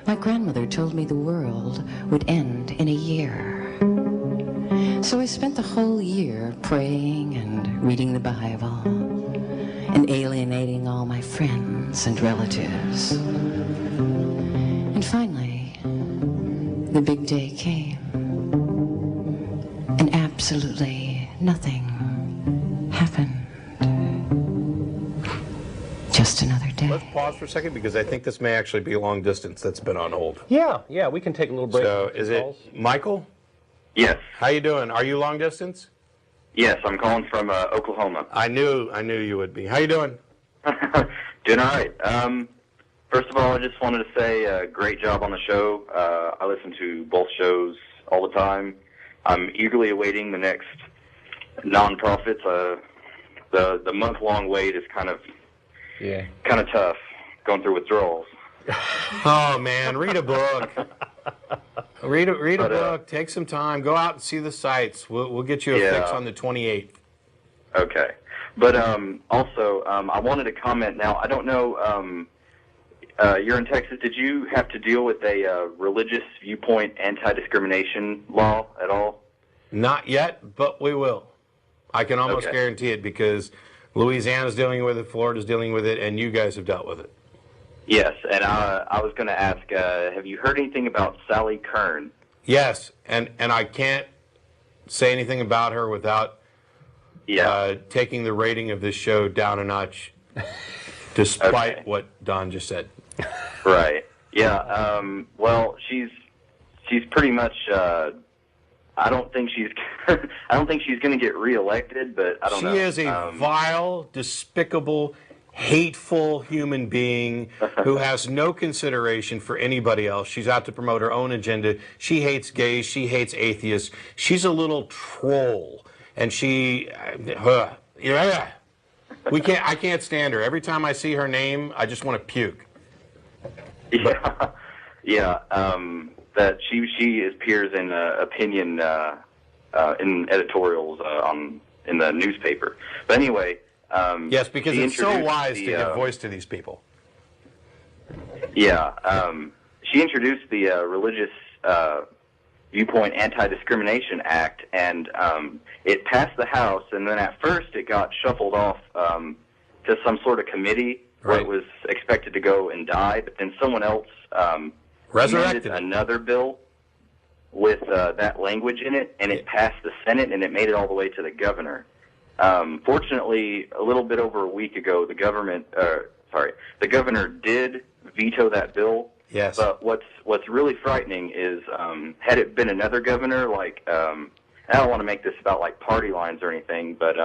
My grandmother told me the world would end in a year. So I spent the whole year praying and reading the Bible and alienating all my friends and relatives. And finally, the big day came, and absolutely nothing happened. Just another day. Let's pause for a second because I think this may actually be long distance that's been on hold. Yeah, we can take a little break. So is it Michael? Yes. How you doing? Are you long distance? Yes, I'm calling from Oklahoma. I knew you would be. How you doing? Doing all right. First of all, I just wanted to say great job on the show. I listen to both shows all the time. I'm eagerly awaiting the next non-profits. The month-long wait is kind of tough, going through withdrawals. Oh man, read a book. read a book. Take some time. Go out and see the sites. We'll get you a fix on the 28th. Okay, but also I wanted to comment. Now I don't know. You're in Texas. Did you have to deal with a religious viewpoint anti-discrimination law at all? Not yet, but we will. I can almost guarantee it because Louisiana's dealing with it, Florida's dealing with it, and you guys have dealt with it. Yes, and I was going to ask, have you heard anything about Sally Kern? Yes, and I can't say anything about her without taking the rating of this show down a notch, despite what Don just said. Right. Yeah. Well, she's pretty much. I don't think she's going to get reelected, but I don't know. She is a vile, despicable, hateful human being who has no consideration for anybody else. She's out to promote her own agenda. She hates gays. She hates atheists. She's a little troll, and I can't stand her. Every time I see her name, I just want to puke. That she appears in opinion in editorials in the newspaper. But anyway, yes, because it's so wise to give voice to these people. Yeah, she introduced the Religious Viewpoint Antidiscrimination Act, and it passed the House, and then at first it got shuffled off to some sort of committee where it was expected to go and die, but then someone else resurrected another bill with that language in it, and it passed the Senate, and it made it all the way to the governor. Fortunately, a little bit over a week ago, the governor did veto that bill. Yes. But what's really frightening is, had it been another governor, like I don't want to make this about like party lines or anything, but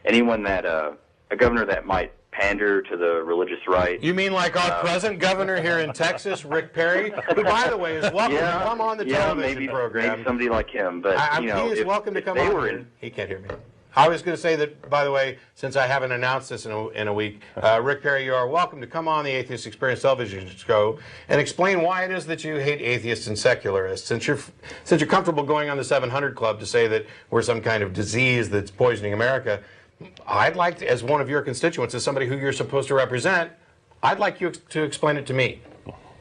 anyone that a governor that might pander to the religious right. You mean like our present governor here in Texas, Rick Perry, who, by the way, is welcome to come on the television program. Maybe somebody like him, but he is welcome to come on. He can't hear me. I was going to say that, by the way, since I haven't announced this in a week, Rick Perry, you are welcome to come on the Atheist Experience television show and explain why it is that you hate atheists and secularists. Since you're comfortable going on the 700 Club to say that we're some kind of disease that's poisoning America, I'd like to, as one of your constituents, as somebody who you're supposed to represent, I'd like you to explain it to me.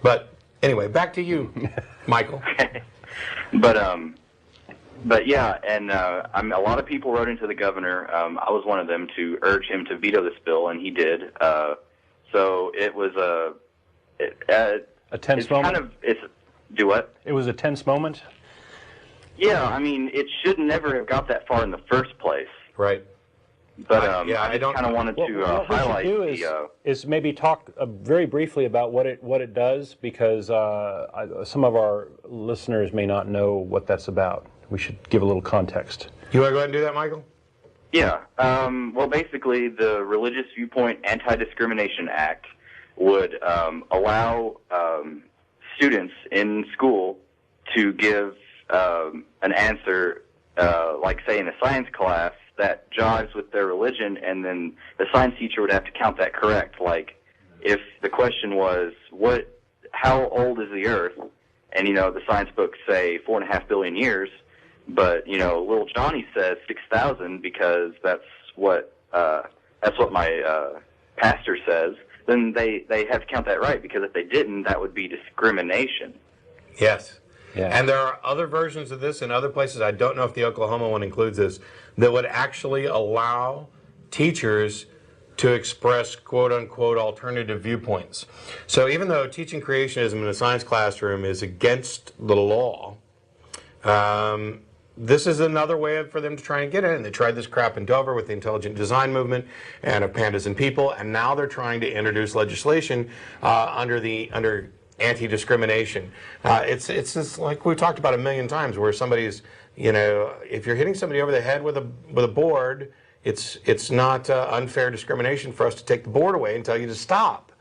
But anyway, back to you, Michael. But yeah, and a lot of people wrote into the governor. I was one of them to urge him to veto this bill, and he did. So it was a tense moment. Do what? It was a tense moment. Yeah, I mean, it should never have got that far in the first place. Right. But I kind of wanted to highlight what we should do is maybe talk very briefly about what it does, because some of our listeners may not know what that's about. We should give a little context. You want to go ahead and do that, Michael? Yeah. Well, basically, the Religious Viewpoint Anti-Discrimination Act would allow students in school to give an answer, like, say, in a science class, that jives with their religion, and then the science teacher would have to count that correct. Like, if the question was, how old is the Earth? And, the science books say 4.5 billion years, but, little Johnny says 6,000 because that's what my pastor says. then they have to count that right, because if they didn't, that would be discrimination. Yes. Yeah. And there are other versions of this in other places. I don't know if the Oklahoma one includes this, that would actually allow teachers to express quote-unquote alternative viewpoints. So even though teaching creationism in a science classroom is against the law, this is another way for them to try and get in. And they tried this crap in Dover with the intelligent design movement and of Pandas and People, and now they're trying to introduce legislation under anti-discrimination. It's just like we've talked about a million times, where somebody's, if you're hitting somebody over the head with a board, it's not unfair discrimination for us to take the board away and tell you to stop.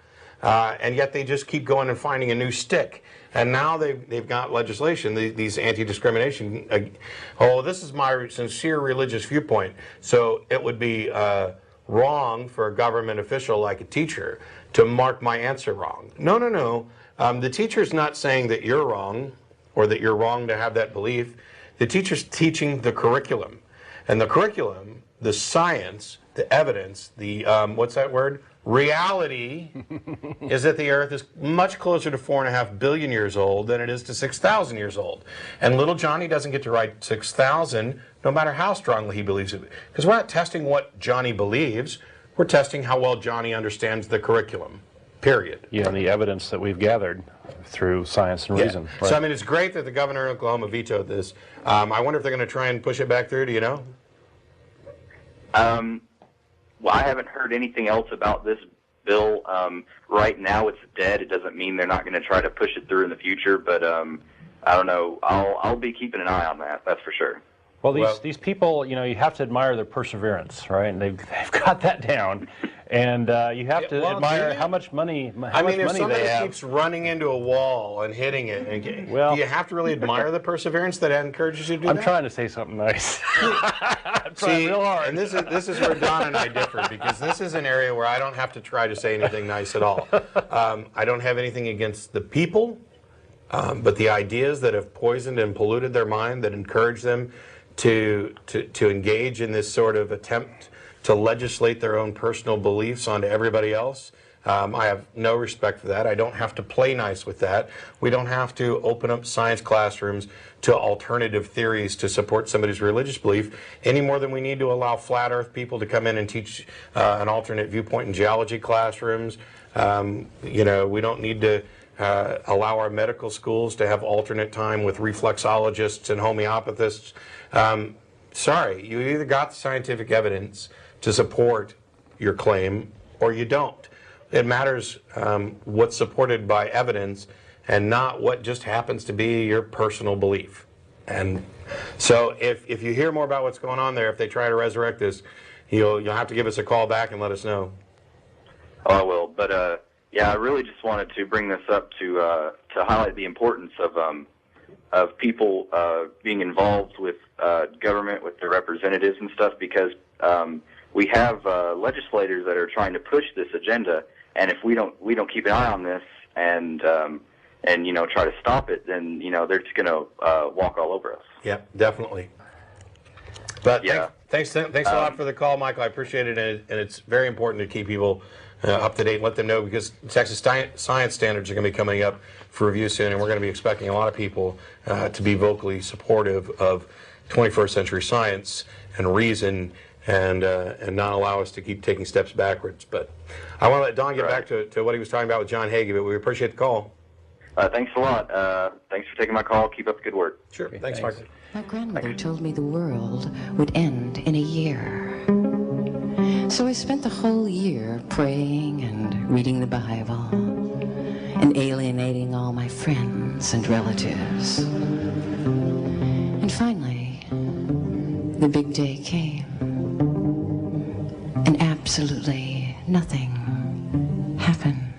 And yet they just keep going and finding a new stick. And now they've got legislation, these anti-discrimination. This is my sincere religious viewpoint. So it would be wrong for a government official like a teacher to mark my answer wrong. No, no, no. The teacher's not saying that you're wrong or that you're wrong to have that belief. The teacher's teaching the curriculum. And the curriculum, the science, the evidence, the, what's that word? Reality is that the Earth is much closer to 4.5 billion years old than it is to 6,000 years old. And little Johnny doesn't get to write 6,000, no matter how strongly he believes it. Because we're not testing what Johnny believes, we're testing how well Johnny understands the curriculum, period. Yeah, and the evidence that we've gathered through science and reason. Right? So, I mean, it's great that the governor of Oklahoma vetoed this. I wonder if they're going to try and push it back through, do you know? Well, I haven't heard anything else about this bill. Right now it's dead. It doesn't mean they're not going to try to push it through in the future, but I don't know. I'll be keeping an eye on that, that's for sure. Well, these people, you have to admire their perseverance, right? And they've got that down. And you have to admire how much money they have. If somebody keeps running into a wall and hitting it, do you have to really admire the perseverance that encourages you to do that? I'm trying to say something nice. I'm trying real hard. And this is where Don and I differ, because this is an area where I don't have to try to say anything nice at all. I don't have anything against the people, but the ideas that have poisoned and polluted their mind, that encourage them to engage in this sort of attempt to legislate their own personal beliefs onto everybody else. I have no respect for that. I don't have to play nice with that. We don't have to open up science classrooms to alternative theories to support somebody's religious belief any more than we need to allow flat earth people to come in and teach an alternate viewpoint in geology classrooms. We don't need to allow our medical schools to have alternate time with reflexologists and homeopathists. Sorry, you either got the scientific evidence to support your claim or you don't. It matters what's supported by evidence and not what just happens to be your personal belief. And so if you hear more about what's going on there, if they try to resurrect this, you'll have to give us a call back and let us know. Oh, I will. But yeah, I really just wanted to bring this up to highlight the importance of people being involved with government, with their representatives and stuff, because we have legislators that are trying to push this agenda, and if we don't keep an eye on this and try to stop it, then they're just going to walk all over us. Yeah, definitely. But yeah. Thanks a lot for the call, Michael. I appreciate it, and it's very important to keep people up to date and let them know, because Texas science standards are going to be coming up for review soon, and we're going to be expecting a lot of people to be vocally supportive of 21st century science and reason, and not allow us to keep taking steps backwards. But I want to let Don get back to what he was talking about with John Hagee, but we appreciate the call. Thanks a lot. Thanks for taking my call. Keep up the good work. Sure. Thanks, Michael. My grandmother told me the world would end in a year. So I spent the whole year praying and reading the Bible and alienating all my friends and relatives. And finally, the big day came, and absolutely nothing happened.